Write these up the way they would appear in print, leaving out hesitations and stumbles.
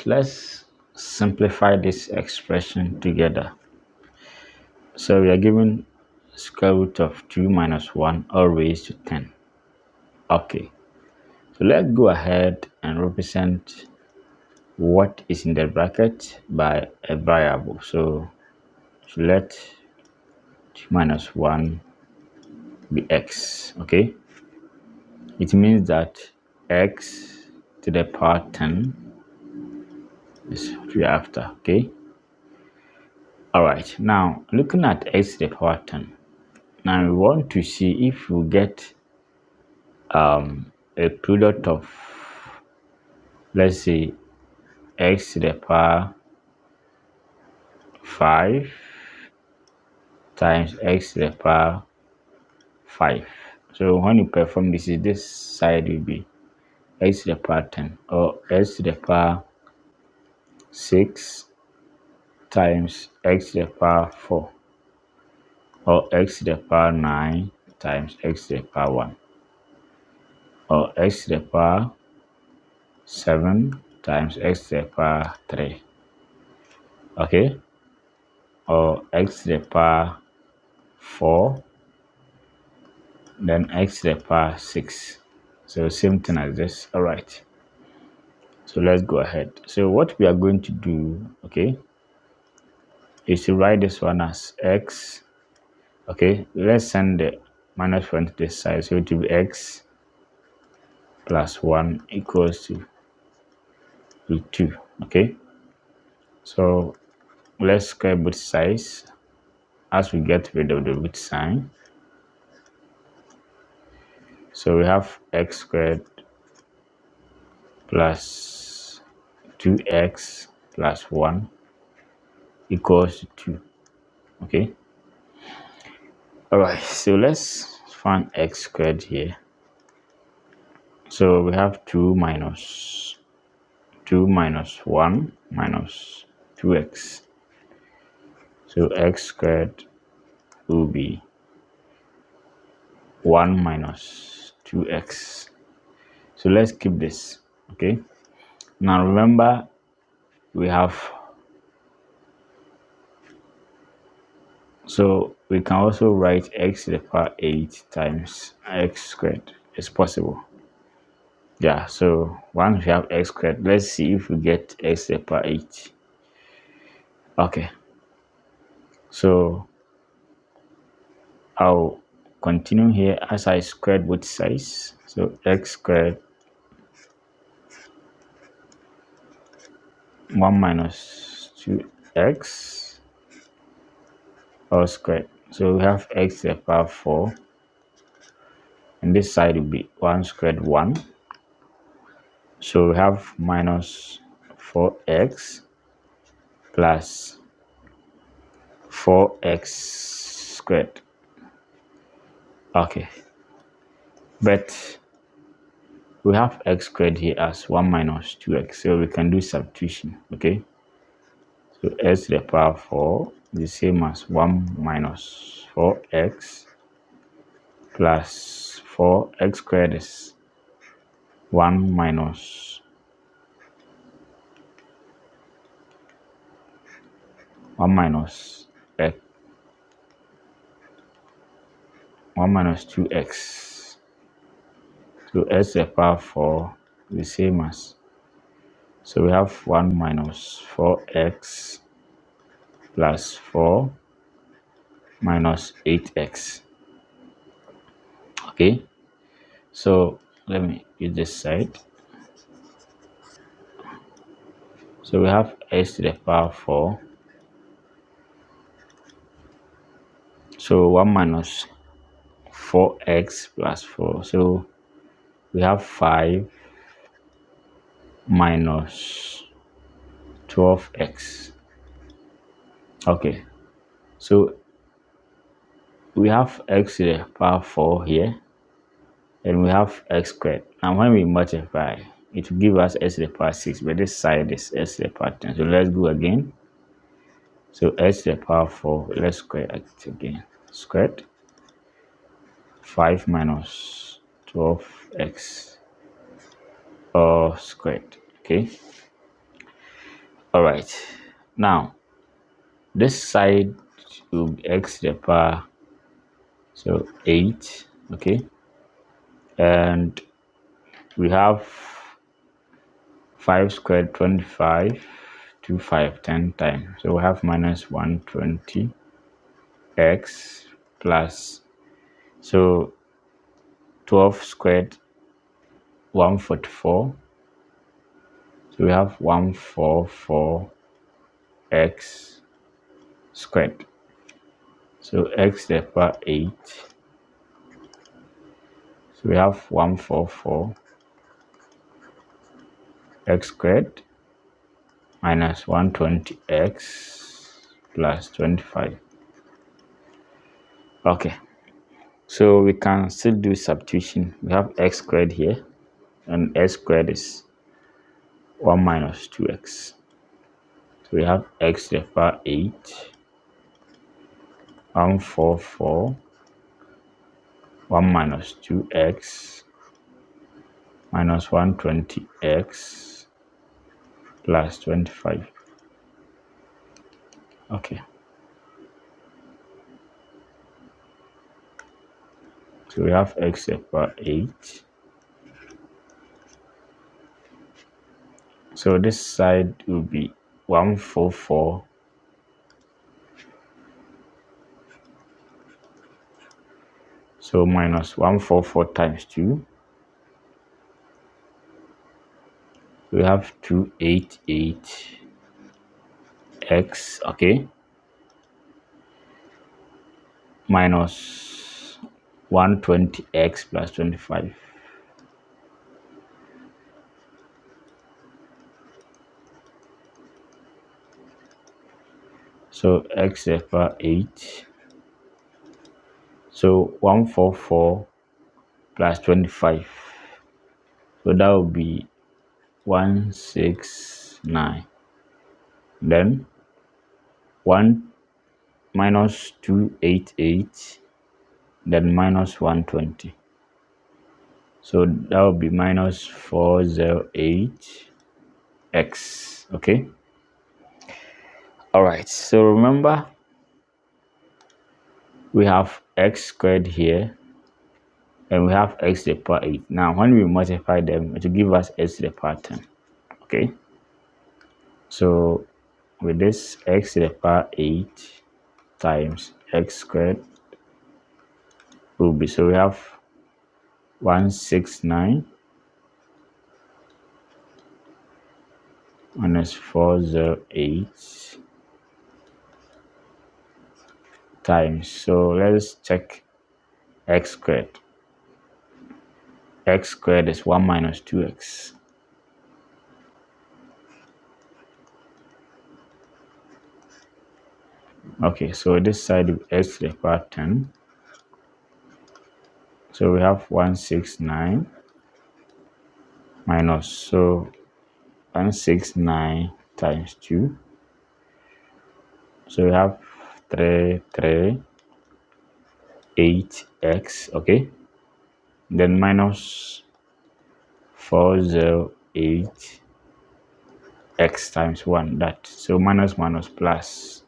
let's simplify this expression together. So we are given square root of 2 minus 1 all raised to 10. Okay, so let's go ahead and represent what is in the bracket by a variable. So let 2 minus 1 be x. Okay, it means that x to the power 10 is what we are after. Okay, all right, now looking at x to the power 10, now we want to see if we get a product of, let's say, x to the power 5 times x to the power 5. So when you perform this side will be x to the power 10, or x to the power 6 times x to the power 4, or x to the power 9 times x to the power 1, or x to the power 7 times x to the power 3. Okay, or x to the power 4, then x to the power 6. So same thing as this. All right, so let's go ahead. So what we are going to do, okay, is to write this one as x. Okay, let's send the minus 1 to this side, so it will be x plus 1 equals to 2. Okay, so let's square both sides as we get rid of the root sign. So we have x squared plus 2x plus 1 equals to 2. Okay, all right, so let's find x squared here. So we have 2 minus 1 minus 2x. So x squared will be 1 minus 2x. So let's keep this. Okay, now remember we have, so we can also write x to the power 8 times x squared. It's possible. Yeah, so once we have x squared, let's see if we get x to the power 8. Okay, so I'll continue here as I squared both sides. So x squared 1 minus 2x all squared. So we have x to the power 4, and this side will be 1 squared 1. So we have minus 4x plus 4x squared. Okay, but we have x squared here as 1 minus 2x, so we can do substitution. Okay, so x to the power 4 is the same as 1 minus 4x plus 4x squared is 1 minus x, 1 minus 2x. So x to the power 4 is the same as, so we have 1 minus 4x plus 4 minus 8x. Okay, so let me use this side. So we have x to the power 4. So 1 minus 4x plus 4. So we have 5 minus 12x. Okay, so we have x to the power 4 here, and we have x squared. Now when we multiply, it will give us x to the power 6, but this side is x to the power 10. So let's go again. So x to the power 4, let's square it again. Squared 5 minus 12x all squared. Okay, All right. Now, this side will be x to the power, so 8, okay? And we have 5 squared, 25, 2, 5, 10 times. So we have minus 120 x plus, so 12 squared, 144. So we have 144 x squared. So x to the power 8. So we have 144 x squared minus 120x plus 25. Okay, so we can still do substitution. We have x squared here, and x squared is 1 minus 2x. So we have x to the power 8, 144, 1 minus 2x minus 120x plus 25. Okay. So we have x to the power 8. So this side will be 144. So minus 144 times 2. We have 288x, okay, minus 120x plus 25. So x to the power 8. So 144 plus 25. So that will be 169. Then 1 minus 288, then minus 120. So that will be minus 408x. Okay. All right. So remember, we have x squared here, and we have x to the power 8. Now, when we multiply them, it will give us x to the power 10. Okay. So with this, x to the power 8 times x squared will be, so we have 169 minus 408 times, so let's check x squared. X squared is 1 minus 2x. Okay, so this side is x to the power 10. So we have 169 minus, so 169 times 2. So we have 338x, okay? Then minus 408x times 1, that. So minus minus plus.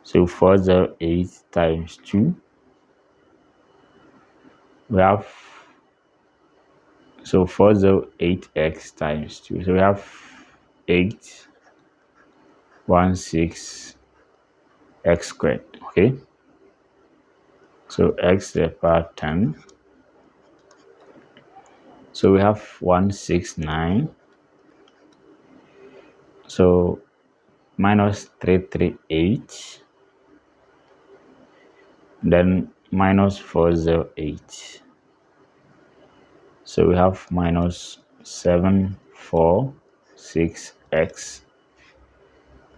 So 408 times 2. We have, so 408x times 2. So we have 816x squared, okay? So x to the power 10. So we have 169. So minus 338. Then minus 408. So we have minus 746x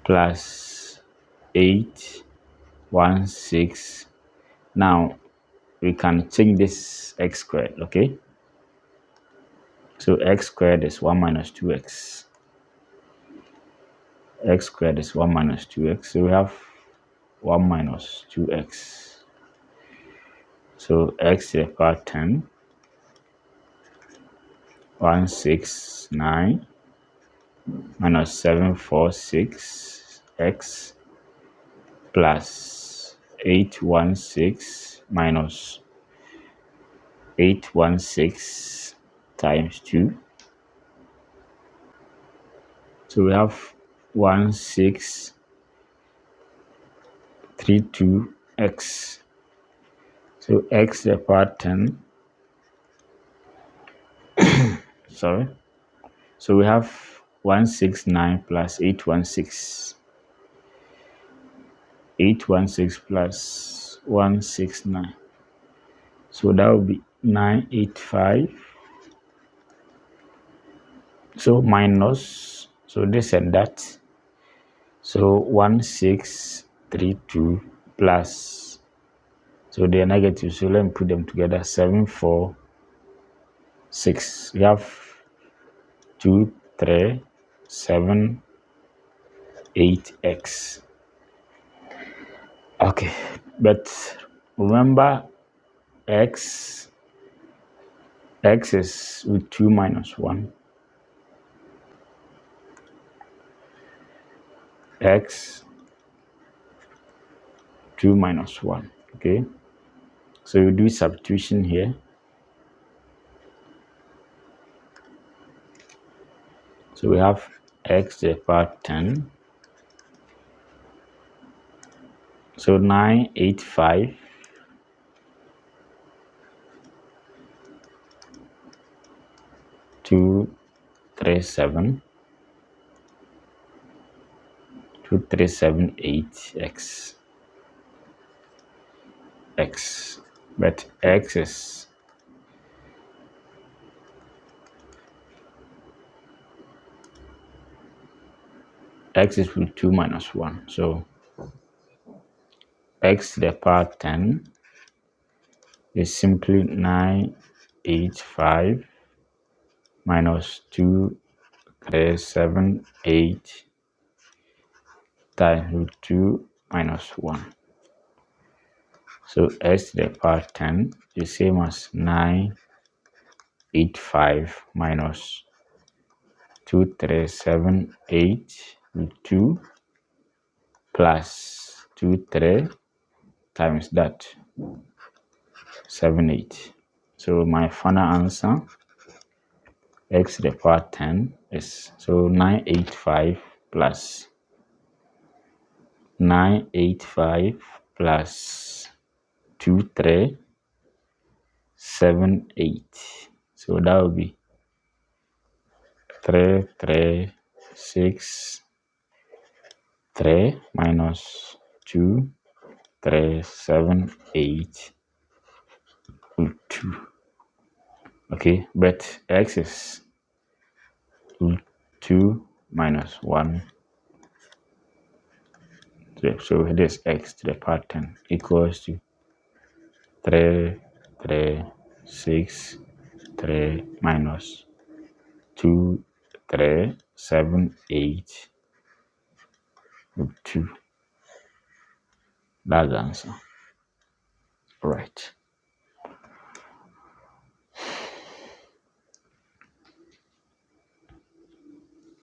plus 816. Now we can change this x squared, okay? So x squared is 1 minus 2x. X squared is 1 minus 2x. So we have 1 minus 2x. So x to the power 10. 169 minus 746x plus 816 minus 816 times 2. So we have 1632x. So x to the power 10. Sorry. So we have 169 plus 816. 816 plus 169. So that will be 985. So minus, so this and that. So 1632 plus, so they are negative. So let me put them together. 746. We have 2378x. Okay, but remember x is with 2 minus 1. X 2 minus 1. Okay, so you do substitution here. So we have x to the power 10. So 985 237 2378x x, but x is with 2 minus 1. So x to the power 10 is simply 985 minus 2378 times root 2 minus 1. So x to the power 10 is same as 985 minus 2378 root 2 plus 23 times that 78. So my final answer, x to the power 10 is, so 985 plus 985 plus 2378. So that will be 3363 minus 2378 root 2. Okay, but x is root 2 minus 1. So this x to the power 10 equals to 3363 minus 2378 root 2. That's the answer. Right.